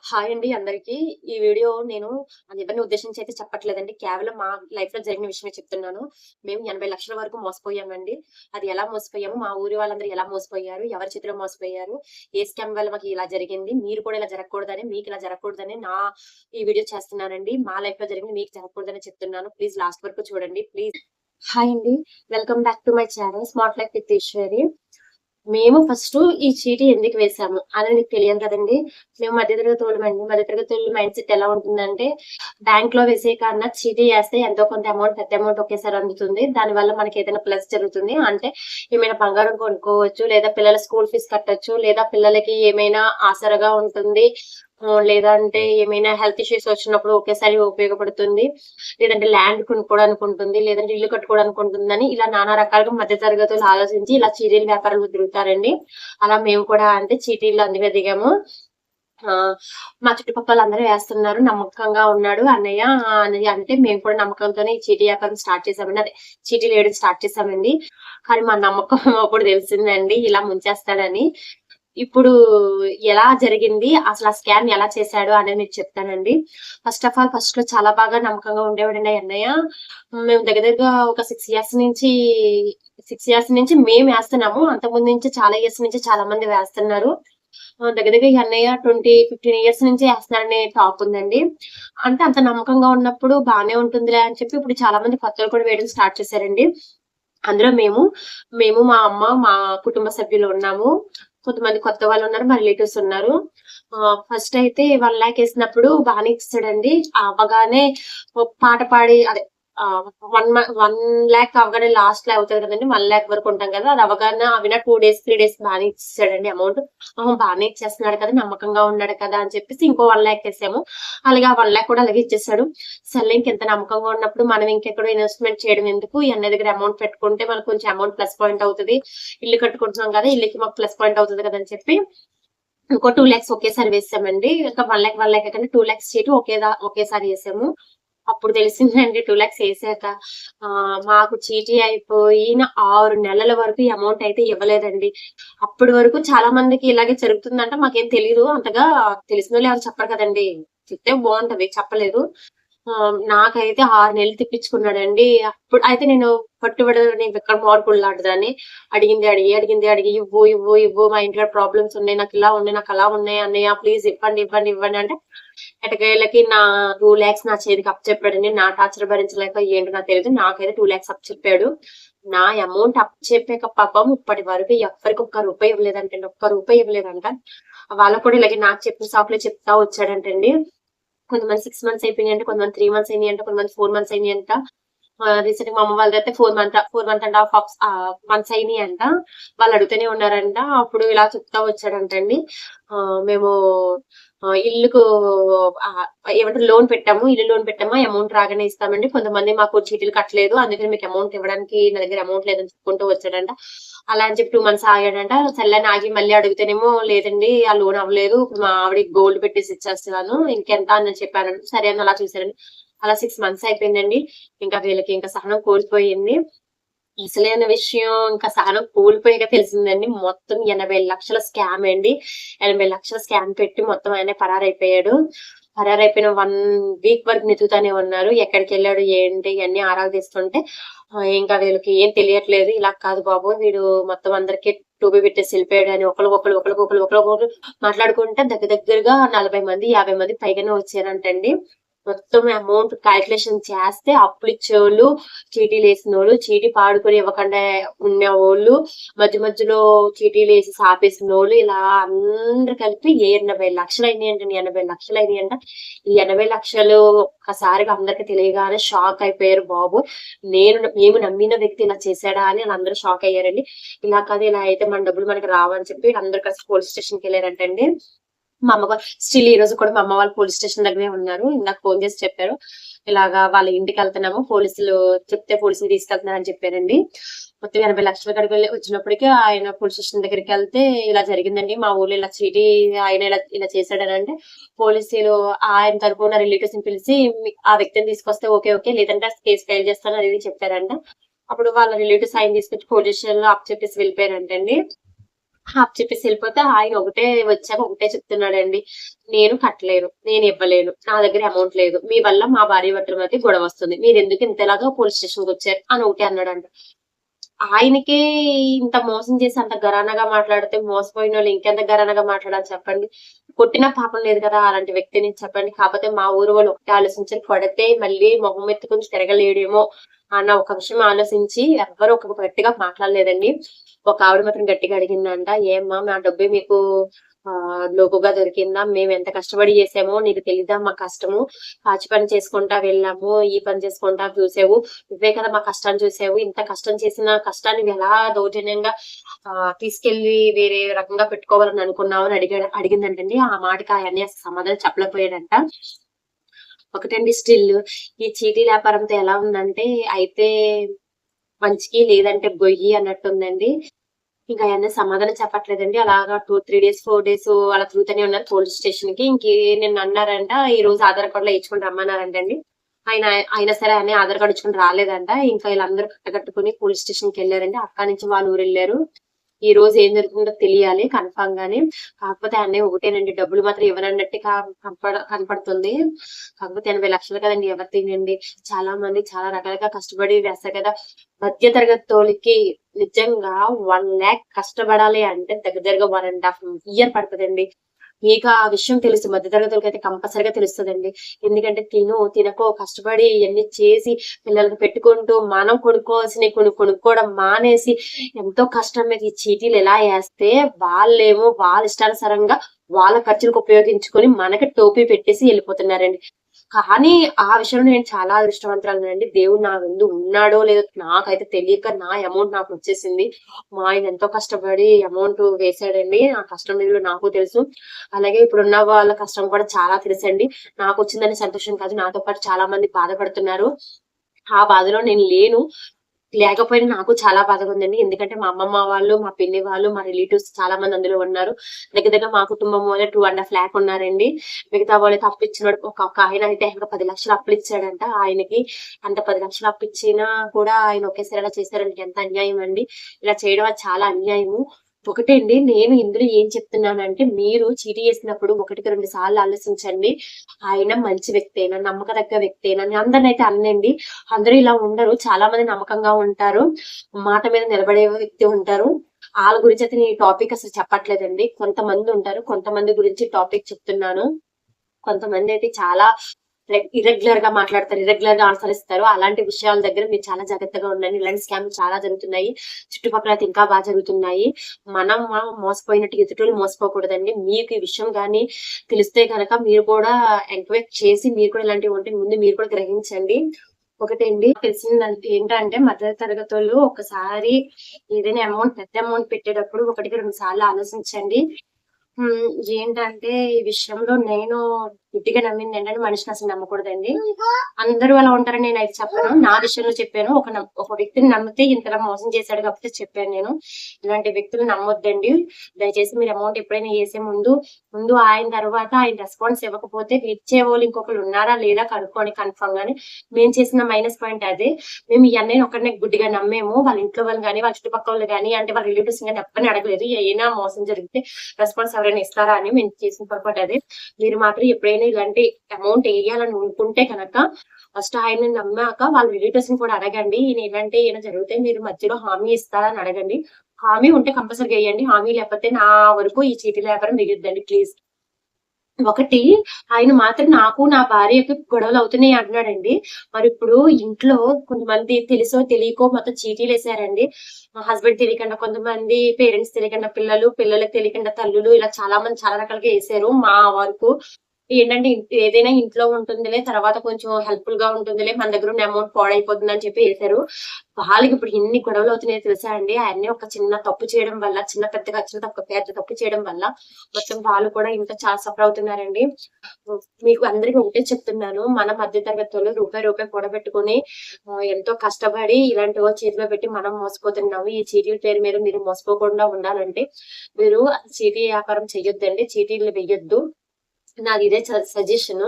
Hi అండి అందరికీ. ఈ వీడియో నేను ఎవరిని ఉద్దేశించి అయితే చెప్పట్లేదండి. కేవలం మా లైఫ్‌లో జరిగిన విషయమే చెప్తున్నాను. మేము 80,00,000 వరకు మోసపోయామండి. అది ఎలా మోసపోయాము, మా ఊరి వాళ్ళందరూ ఎలా మోసపోయారు, ఎవరి చేతిలో మోసపోయారు, ఏ స్కామ్ వల్ల మాకు ఇలా జరిగింది, మీరు కూడా ఇలా జరగకూడదని, మీకు ఇలా జరగకూడదని ఈ వీడియో చేస్తున్నానండి. మా లైఫ్‌లో జరిగింది మీకు జరగకూడదని చెప్తున్నాను. ప్లీజ్ లాస్ట్ వరకు చూడండి. ప్లీజ్. హాయ్ అండి. Welcome back to my channel smart life with Eshwari. మేము ఫస్టు ఈ చీటీ ఎందుకు వేసాము అనేది మీకు తెలియదు కదండీ! మేము మధ్య తరగతోళ్ళమండి. మధ్య తరగతోళ్ళ మైండ్ సెట్ ఎలా ఉంటుందంటే, బ్యాంక్‌లో వేసే కన్నా చీటీ ఏస్తే ఎంతో కొంత అమౌంట్ పెద్ద అమౌంట్ ఒకేసారి అందుతుంది. దానివల్ల మనకేదైనా ప్లస్ జరుగుతుంది. అంటే ఏమైనా బంగారం కొనుక్కోవచ్చు, లేదా పిల్లల స్కూల్ ఫీస్ కట్టొచ్చు, లేదా పిల్లలకి ఏమైనా ఆసరాగా ఉంటుంది. లేదంటే ఏమైనా హెల్త్ ఇష్యూస్ వచ్చినప్పుడు ఒకేసారి ఉపయోగపడుతుంది. లేదంటే ల్యాండ్ కొనుక్కోవడానికి ఉంటుంది. లేదంటే ఇల్లు కట్టుకోవడానికి ఉంటుందని ఇలా నానా రకాలుగా మధ్య తరగతులు ఆలోచించి ఇలా చీటీల వ్యాపారంలో దిగుతారండి. అలా మేము కూడా అంటే చీటీల్లో అందుకే దిగాము. మా చుట్టుపక్కలందరూ వేస్తున్నారు. నమ్మకంగా ఉన్నాడు అన్నయ్య అని అంటే మేము కూడా నమ్మకంతోనే ఈ చీటీ వ్యాపారం స్టార్ట్ చేసామండి. అదే చీటీలేయడం స్టార్ట్ చేసామండి. కానీ మా నమ్మకం అప్పుడు తెలిసిందండి ఇలా ముంచేస్తాడని. ఇప్పుడు ఎలా జరిగింది? అసలు ఆ స్కామ్ ఎలా చేశాడు అనేది మీకు చెప్తానండి. ఫస్ట్ ఆఫ్ ఆల్ ఫస్ట్‌లో చాలా బాగా నమ్మకంగా ఉండేవాడండి ఆ అన్నయ్య. మేము దగ్గర దగ్గరగా ఒక 6 ఇయర్స్ నుంచి మేమేస్తున్నాము. అంతకుముందు నుంచి చాలా ఇయర్స్ నుంచి చాలా మంది వేస్తున్నారు. దగ్గర దగ్గర ఈ అన్నయ్య 15 ఇయర్స్ నుంచి ఏస్తున్నాడనే టాక్ ఉందండి. అంటే అంత నమ్మకంగా ఉన్నప్పుడు బానే ఉంటుందిలే అని చెప్పి ఇప్పుడు చాలా మంది కొత్తోళ్ళు కూడా వేయడం స్టార్ట్ చేశారండి. అందులో మేము, మా అమ్మ, మా కుటుంబ సభ్యులు ఉన్నాము. కొంతమంది కొత్త వాళ్ళున్నారు. మా రిలేటివ్స్ ఉన్నారు. ఫస్ట్ అయితే 1,00,000 ఏసినప్పుడు బానే ఇచ్చేసాడండి. అవ్వగానే పాట పాడి అదే 1,00,000 అవ్వగానే లాస్ట్‌లో అవుతది కదండీ! 1,00,000 వరకు ఉంటాం కదా! అది అవ్వగానే అవిన 2 డేస్, 3 డేస్ బానే ఇచ్చేసాడండి అమౌంట్. బానే ఇచ్చేస్తున్నాడు కదా! నమ్మకంగా ఉన్నాడు కదా! అని చెప్పేసి ఇంకో 1,00,000 ఏసాము. అలాగే ఆ 1,00,000 కూడా అలాగే ఇచ్చేసాడు. సర్లే ఇంకింత నమ్మకంగా ఉన్నప్పుడు మనం ఇంకెక్కడో ఇన్వెస్ట్‌మెంట్ చేయడం ఎందుకు? ఈ అన్నయ్య దగ్గర అమౌంట్ పెట్టుకుంటే మనకు కొంచెం అమౌంట్ ప్లస్ పాయింట్ అవుతది. ఇల్లు కట్టుకుంటున్నాం కదా! ఇల్లుకి మాకు ప్లస్ పాయింట్ అవుతది కదా! అని చెప్పి ఇంకో 2,00,000 ఒకేసారి వేసామండి. ఒక 1,00,000, 1,00,000 కన్నా 2,00,000 చీటీ ఒకేసారి ఏసాము. అప్పుడు తెలిసిందండి 2,00,000 ఏసాక మాకు చీటీ అయిపోయిన 6 నెలల వరకు ఈ అమౌంట్ అయితే ఇవ్వలేదండి. అప్పటి వరకు చాలా మందికి ఇలాగే జరుగుతుందంట మాకేం తెలీదు. అంతగా తెలిసినోళ్ళు ఎవరు చెప్పరు కదండీ! చెప్తే బావుంటది. చెప్పలేదు. నాకైతే 6 నెలలు తిప్పించుకున్నాడండి. అప్పుడు అయితే నేను పట్టుబడని బిక్కర మామిడిపళ్ళు లాంటిదాన్ని. అడిగింది అడిగి ఇవ్వు మా ఇంట్లో ప్రాబ్లమ్స్ ఉన్నాయి. నాకిలా ఉన్నాయి, నాకలా ఉన్నాయి అన్నయ్య ప్లీజ్ ఇవ్వండి అంటే ఎట్టకేలకి నా 2,00,000 నా చేతికి అప్పచెప్పాడండి. నా టార్చర్ భరించలేక ఏంటో నాకు తెలీదు. నాకైతే 2,00,000 అప్పచెప్పాడు. నా అమౌంట్ అప్పచెప్పాక పాపం ఇప్పటి వరకు ఎవ్వరికి ఒక్క రూపాయి ఇవ్వలేదంటండి. ఒక్క రూపాయి ఇవ్వలేదంట. వాళ్ళకి కూడా ఇలాగే నాకు చెప్పిన సాకులే చెప్తా వచ్చాడంటండి. కొంతమంది 6 మంత్స్ అయిపోయినాయంట. కొంతమంది 3 మంత్స్ అయినాయంట. కొంతమంది 4 మంత్స్ అయినాయంట. రీసెంట్‌గా మా అమ్మ వాళ్ళదైతే 4 మంత్ అండ్ హాఫ్ మంత్స్ అయినాయంట. వాళ్ళు అడుగుతూనే ఉన్నారంట. అప్పుడు ఇలా చెప్తా వచ్చాడంటండి. మేము ఇల్లుకు ఆహ్, ఏమంటారు లోన్ పెట్టాము. ఇల్లు లోన్ పెట్టాము. అమౌంట్ రాగానే ఇస్తామండి. కొంతమంది మాకు చీటీలు కట్టలేదు. అందుకని మీకు అమౌంట్ ఇవ్వడానికి నా దగ్గర అమౌంట్ లేదని చెప్పుకుంటూ వచ్చాడంట. అలా అని చెప్పి 2 మంత్స్ ఆగాడంట. సర్లే అని ఆగి మళ్ళీ అడుగుతేనేమో లేదండి ఆ లోన్ అవ్వలేదు. ఇప్పుడు మా ఆవిడకి గోల్డ్ పెట్టేసి ఇచ్చేస్తున్నాను. ఇంకెంత అని చెప్పానండి. సరే అని అలా చూసారండి. అలా 6 మంత్స్ అయిపోయిందండి. ఇంకా వీళ్ళకి ఇంకా సహనం కోల్పోయింది. అసలైన విషయం ఇంకా సహనం కోల్పోయాక తెలిసిందండి. మొత్తం 80,00,000 స్కామ్ అండి. 80,00,000 స్కామ్ పెట్టి మొత్తం ఆయనే పరారైపోయాడు. పరారైపోయిన 1 వీక్ వరకు వెతుకుతానే ఉన్నారు. ఎక్కడికెళ్ళాడు ఏంటి ఇయన్నీ ఆరాలు తీస్తుంటే ఇంకా వీళ్ళకి ఏం తెలియట్లేదు. ఇలా కాదు బాబు వీడు మొత్తం అందరికి టోపీ పెట్టేసి వెళ్ళిపోయాడని ఒకళ్ళకొకళ్ళు మాట్లాడుకుంటే దగ్గరగా 40 మంది, 50 మంది పైగానే వచ్చారంటండి. మొత్తం అమౌంట్ కాలిక్యులేషన్ చేస్తే అప్పులిచ్చేవోళ్ళు, చీటీలేసినోళ్ళు, చీటీ పాడుకొని ఇవ్వకుండా ఉన్నవోళ్ళు, మధ్యలో చీటీలేసి ఆపేసినోళ్ళు ఇలా అందరూ కలిపి 80,00,000 అయినాయంటండి. 80,00,000 అయినాయంట. ఈ 80,00,000 ఒక్కసారిగా అందరికి తెలియగానే షాక్ అయిపోయారు బాబు! మేము నమ్మిన వ్యక్తి ఇలా చేసాడా అని ఆళ్ళందరూ షాక్ అయ్యారండి. ఇలా కాదు ఇలా అయితే మన డబ్బులు మనకి రావని చెప్పి అందరూ కలిసి పోలీస్ స్టేషన్‌కెళ్లారంటండి. మా అమ్మ స్టిల్ ఈ రోజు కూడా మా అమ్మ వాళ్ళు పోలీస్ స్టేషన్ దగ్గరే ఉన్నారు. ఇందాక ఫోను చేసి చెప్పారు. ఇలాగా వాళ్ళ ఇంటికెళ్తున్నాము. పోలీసులు తీసుకెళ్తున్నారని చెప్పారండి. మొత్తం 80,00,000 కాడికెళ్ళి వచ్చినప్పటికి ఆయన పోలీస్ స్టేషన్ దగ్గరికెళ్తే ఇలా జరిగిందండి. మా ఊర్లో ఇలా చీటీ ఆయన ఇలా చేశాడనంటే పోలీసులు ఆయన తరపున రిలేటివ్స్‌ని పిలిసి ఆ వ్యక్తిని తీసుకొస్తే ఓకే. లేదంటే కేస్ ఫైల్ చేస్తాను అది ఇది చెప్పారంట. అప్పుడు వాళ్ళ రిలేటివ్స్ ఆయన తీసుకొచ్చి పోలీస్ స్టేషన్‌లో అప్పచెప్పేసి వెళ్ళిపోయారంటండి. హాఫ్ చెప్పేసి వెళ్ళిపోతే ఆయన ఒకటే వచ్చాక ఒకటే చెప్తున్నాడండి. నేను కట్టలేను, నేను ఇవ్వలేను, నా దగ్గర అమౌంట్ లేదు, మీ వల్ల మా భార్య భర్తల మధ్య గొడవ వస్తుంది, మీరు ఎందుకు ఇంతలాగా పోలీస్ స్టేషన్కి వచ్చారు అని ఒకటే అన్నాడంట. ఆయనకే ఇంత మోసం చేసి అంత గరానగా మాట్లాడితే మోసపోయిన వాళ్ళు ఇంకెంత గరానగా మాట్లాడాలి చెప్పండి. కొట్టినా పాపం లేదు కదా అలాంటి వ్యక్తిని చెప్పండి. కాకపోతే మా ఊరు వాళ్ళు ఒకటే ఆలోచించారు, కొడితే మళ్ళీ మొహం ఎత్తుకుని తిరగలేడేమో అన్న ఒక విషయం ఆలోచించి ఎవ్వరు ఒక గట్టిగా మాట్లాడలేదండి. ఒక ఆవిడ మాత్రం గట్టిగా అడిగిందంట, ఏమ్మా మా డబ్బే మీకు లోకుగా దొరికిందా, మేము ఎంత కష్టపడి చేసామో నీకు తెలీదా మా కష్టము, పాచి పని చేసుకుంటా వెళ్ళాము, ఈ పని చేసుకుంటా చూసావు, నువ్వే కదా మా కష్టాన్ని చూసావు, ఇంత కష్టం చేసిన కష్టాన్ని ఎలా దౌర్జన్యంగా తీసుకెళ్లి వేరే రకంగా పెట్టుకోవాలని అనుకున్నావు అని అడిగిందంటండి. ఆ మాటకి ఆయన్ని సమాధానం చెప్పలేకపోయాడంట. ఒకటండి స్టిల్ ఈ చీటీ వ్యాపారంతో ఎలా ఉందంటే, అయితే మంచికి లేదంటే గొయ్యి అన్నట్టుందండి. ఇంకా అయన్నీ సమాధానం చెప్పట్లేదండి. అలాగా 2, 3 డేస్, 4 డేస్ అలా తిరుగుతూనే ఉన్నారు పోలీస్ స్టేషన్ కి. నిన్న అన్నారంట ఈ రోజు ఆధార్ కార్డులో ఇచ్చుకుని రమ్మన్నారంటండి. ఆయన అయినా సరే ఆయన ఆధార్ కార్డు ఇచ్చుకుని రాలేదంట. ఇంకా వీళ్ళందరూ కట్టకట్టుకుని పోలీస్ స్టేషన్ కి వెళ్ళారండి. అక్కడి నుంచి వాళ్ళ ఊరు వెళ్ళారు. ఈ రోజు ఏం జరుగుతుందో తెలియాలి కన్ఫామ్ గాని. కాకపోతే అన్నయ్య ఒకటేనండి, డబ్బులు మాత్రం ఇవ్వనన్నట్టు కనపడుతుంది. కాకపోతే 80 లక్షలు కదండి, ఎవరు తినండి. చాలా మంది చాలా రకాలుగా కష్టపడి వేస్తారు కదా. మధ్య తరగతి నిజంగా 1 lakh కష్టపడాలి అంటే దగ్గరగా 1.5 year పడుతుందండి. మీకు ఆ విషయం తెలుసు, మధ్య తరగతులకి అయితే కంపల్సరిగా తెలుస్తుందండి. ఎందుకంటే తినకో కష్టపడి ఇవన్నీ చేసి పిల్లలకి పెట్టుకుంటూ మనం కొనుక్కోవాల్సినవి కొనుక్కోవడం మానేసి ఎంతో కష్టం మీద ఈ చీటీలు ఎలా వేస్తే వాళ్ళేమో వాళ్ళ ఇష్టానుసారంగా వాళ్ళ ఖర్చులకు ఉపయోగించుకొని మనకి టోపీ పెట్టేసి వెళ్ళిపోతున్నారండి. కానీ ఆ విషయంలో నేను చాలా అదృష్టవంతురాలండి. దేవుడు నా ముందు ఉన్నాడో లేదో నాకైతే తెలియక నా అమౌంట్ నాకు వచ్చేసింది. మా ఆయన ఎంతో కష్టపడి అమౌంట్ వేసాడండి. ఆ కష్టం విలువ నాకు తెలుసు. అలాగే ఇప్పుడున్న వాళ్ళ కష్టం కూడా చాలా తెలుసండి. నాకు వచ్చిందని సంతోషం కాదు, నాతో పాటు చాలా మంది బాధపడుతున్నారు. ఆ బాధలో నేను లేను. లేకపోయినా నాకు చాలా బాధగా ఉందండి. ఎందుకంటే మా అమ్మమ్మ వాళ్ళు, మా పిన్ని వాళ్ళు, మా రిలేటివ్స్ చాలా మంది అందులో ఉన్నారు. దగ్గర మా కుటుంబం వాళ్ళే 2.5 lakh ఉన్నారండి. మిగతా వాళ్ళకి అప్పిచ్చినోడు ఒక ఆయన అయితే ఇంకా 10 లక్షలు అప్పులిచ్చాడంట ఆయనకి. అంత 10 లక్షలు అప్పిచ్చినా కూడా ఆయన ఒకేసారి అలా చేశారంటే ఎంత అన్యాయం అండి. ఇలా చేయడం అది చాలా అన్యాయము. ఒకటే అండి, నేను ఇందులో ఏం చెప్తున్నానంటే, మీరు చీటీ చేసినప్పుడు 1-2 సార్లు ఆలోచించండి. ఆయన మంచి వ్యక్తేనా, నమ్మకదగ్గ వ్యక్తేనా అని. అందరినైతే అనండి, అందరూ ఇలా ఉండరు. చాలా మంది నమ్మకంగా ఉంటారు, మాట మీద నిలబడే వ్యక్తి ఉంటారు. వాళ్ళ గురించి అయితే నేను ఈ టాపిక్ అసలు చెప్పట్లేదండి. కొంతమంది ఉంటారు, కొంతమంది గురించి టాపిక్ చెప్తున్నాను. కొంతమంది అయితే చాలా ఇర్రెగ్యులర్ గా మాట్లాడతారు, ఇర్రెగ్యులర్ గా ఆన్సర్ ఇస్తారు. అలాంటి విషయాల దగ్గర మీరు చాలా జాగ్రత్తగా ఉండండి. ఇలాంటి స్కామ్ చాలా జరుగుతున్నాయి. చుట్టుపక్కల అయితే ఇంకా బాగా జరుగుతున్నాయి. మనం మోసపోయినట్టు ఎదుటోళ్ళు మోసపోకూడదండి. మీకు ఈ విషయం గానీ తెలిస్తే కనుక మీరు కూడా ఎంక్వైరీ చేసి మీరు కూడా ఇలాంటివి ఉంటే ముందు మీరు కూడా గ్రహించండి. ఒకటండి తెలిసిందంటే ఏంటంటే, మధ్య తరగతులు ఒకసారి ఏదైనా పెద్ద అమౌంట్ పెట్టేటప్పుడు 1-2 సార్లు ఆలోచించండి. ఏంటంటే ఈ విషయంలో నేను గుడ్డిగా నమ్మింది ఏంటంటే, మనిషిని అసలు నమ్మకూడదండి. అందరూ అలా ఉంటారని నేనైతే చెప్పను. నా విషయంలో చెప్పాను. ఒక వ్యక్తిని నమ్మితే ఇంతలా మోసం చేశాడు కాబట్టి చెప్పాను నేను. ఇలాంటి వ్యక్తులు నమ్మొద్దండి. దయచేసి మీరు అమౌంట్ ఎప్పుడైనా వేసే ముందు ఆయన తర్వాత ఆయన రెస్పాన్స్ ఇవ్వకపోతే ఇచ్చేవాళ్ళు ఇంకొకరు ఉన్నారా లేదా కనుక్కోండి కన్ఫర్మ్ గాని. మేము చేసిన మైనస్ పాయింట్ అదే. మేము ఈ అన్నయ్యని ఒకరిని గుడ్డిగా నమ్మేము. వాళ్ళ ఇంట్లో వాళ్ళు గానీ, వాళ్ళ చుట్టుపక్కల వాళ్ళు గానీ, అంటే వాళ్ళ రిలేటివ్స్ గానీ ఎవ్వరిని అడగలేదు. అయినా మోసం జరిగితే రెస్పాన్స్ ఎవరైనా ఇస్తారా అని మేము చేసిన పొరపాటు అదే. మీరు మాత్రం ఎప్పుడైనా ఇలాంటి అమౌంట్ వేయాలని అనుకుంటే కనుక ఫస్ట్ ఆయన్ని నమ్మాక వాళ్ళ రిలేటివ్స్ ని కూడా అడగండి. ఈయన జరిగితే మీరు మధ్యలో హామీ ఇస్తారా అని అడగండి. హామీ ఉంటే కంపల్సరీగా వేయండి. హామీ లేకపోతే నా వరకు ఈ చీటీల వ్యాపారం వేయొద్దండి ప్లీజ్. ఒకటి, ఆయన మాత్రం నాకు నా భార్యకి గొడవలు అవుతున్నాయి అంటున్నాడండి. మరి ఇప్పుడు ఇంట్లో కొంతమంది తెలుసో తెలియకో మొత్తం చీటీలు వేసారండి. మా హస్బెండ్ తెలియకుండా, కొంతమంది పేరెంట్స్ తెలియకుండా పిల్లలు, పిల్లలకు తెలియకుండా తల్లులు, ఇలా చాలా మంది చాలా రకాలుగా వేసారు. మా వరకు ఏంటంటే ఏదైనా ఇంట్లో ఉంటుందిలే, తర్వాత కొంచెం హెల్ప్‌ఫుల్ గా ఉంటుందిలే, మన దగ్గర ఉన్న అమౌంట్ పాడైపోతుందని చెప్పి వేశారు. వాళ్ళకి ఇప్పుడు ఎన్ని గొడవలు అవుతున్నాయో తెలుసా అండి. అయన్నీ ఒక చిన్న తప్పు చేయడం వల్ల, పెద్దగా పెద్ద తప్పు చేయడం వల్ల మొత్తం వాళ్ళు కూడా ఇంత చాలా సఫర్ అవుతున్నారండి. మీకు అందరికి ఒకటే చెప్తున్నాను, మన మధ్య తరగతులు రూపాయి కూడబెట్టుకొని ఎంతో కష్టపడి ఇలాంటివో చేతిలో పెట్టి మనం మోసపోతున్నాము. ఈ చీటీల పేరు మీద మీరు మోసపోకుండా ఉండాలంటే మీరు చీటీ వ్యాపారం చెయ్యొద్దండి. చీటీలు వెయ్యొద్దు. నాది ఇదే సజెషన్.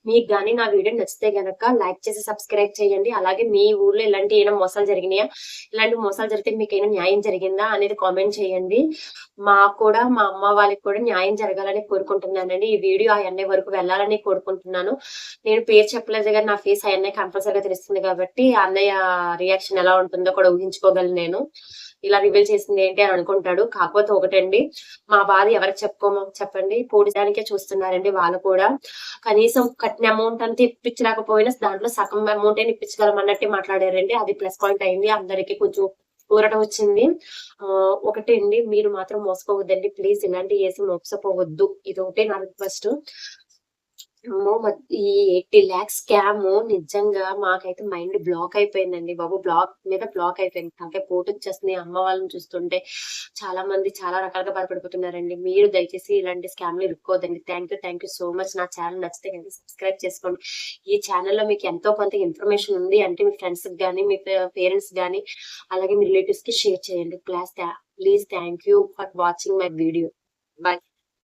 మీకు కానీ నా వీడియో నచ్చితే గనక లైక్ చేసి సబ్స్క్రైబ్ చేయండి. అలాగే మీ ఊర్లో ఇలాంటి ఏమైనా మోసాలు జరిగినాయా, ఇలాంటి మోసాలు జరిగితే మీకు ఏమైనా న్యాయం జరిగిందా అనేది కామెంట్ చేయండి. మాకు కూడా మా అమ్మ వాళ్ళకి కూడా న్యాయం జరగాలని కోరుకుంటున్నానండి. ఈ వీడియో ఆ అన్నయ్య వరకు వెళ్ళాలని కోరుకుంటున్నాను. నేను పేరు చెప్పలేదు కానీ నా ఫేస్ ఆ అన్నయ్య కంపల్సరీగా తెలుస్తుంది కాబట్టి ఆ అన్నయ్య రియాక్షన్ ఎలా ఉంటుందో కూడా ఊహించుకోగలను నేను. ఇలా రివీల్ చేసింది ఏంటి అని అనుకుంటాడు. కాకపోతే ఒకటండి, మా బాధ ఎవరికి చెప్పుకోమో చెప్పండి. పోలీసానికే చూస్తున్నారండి వాళ్ళు కూడా. కనీసం కట్టిన అమౌంట్ అంతా ఇప్పించలేకపోయినా దాంట్లో సగం అమౌంట్ అయినా ఇప్పించగలం అన్నట్టు మాట్లాడారండి. అది ప్లస్ పాయింట్ అయింది. అందరికి కొంచెం ఊరట వచ్చింది. ఒకటే అండి, మీరు మాత్రం మోసపోవద్దండి ప్లీజ్. ఇలాంటి వేసి మోసపోవద్దు. ఇది ఒకటే నా రిక్వెస్ట్. ఈ 80 lakhs స్కామ్ నిజంగా మాకైతే మైండ్ బ్లాక్ అయిపోయిందండి బాబు. బ్లాక్ మీద బ్లాక్ అయిపోయింది. అంటే పోటు వచ్చేస్తుంది. అమ్మ వాళ్ళని చూస్తుంటే చాలా మంది చాలా రకాలుగా బాధపడిపోతున్నారండి. మీరు దయచేసి ఇలాంటి స్కామ్ లో ఇరుక్కోదండి. Thank you so much. నా ఛానల్ నచ్చితే కనుక సబ్స్క్రైబ్ చేసుకోండి. ఈ ఛానల్లో మీకు ఎంతో కొంత ఇన్ఫర్మేషన్ ఉంది అంటే మీ ఫ్రెండ్స్ కానీ మీ పేరెంట్స్ కానీ అలాగే మీ రిలేటివ్స్ కి షేర్ చేయండి. Please thank you for watching my video. Bye.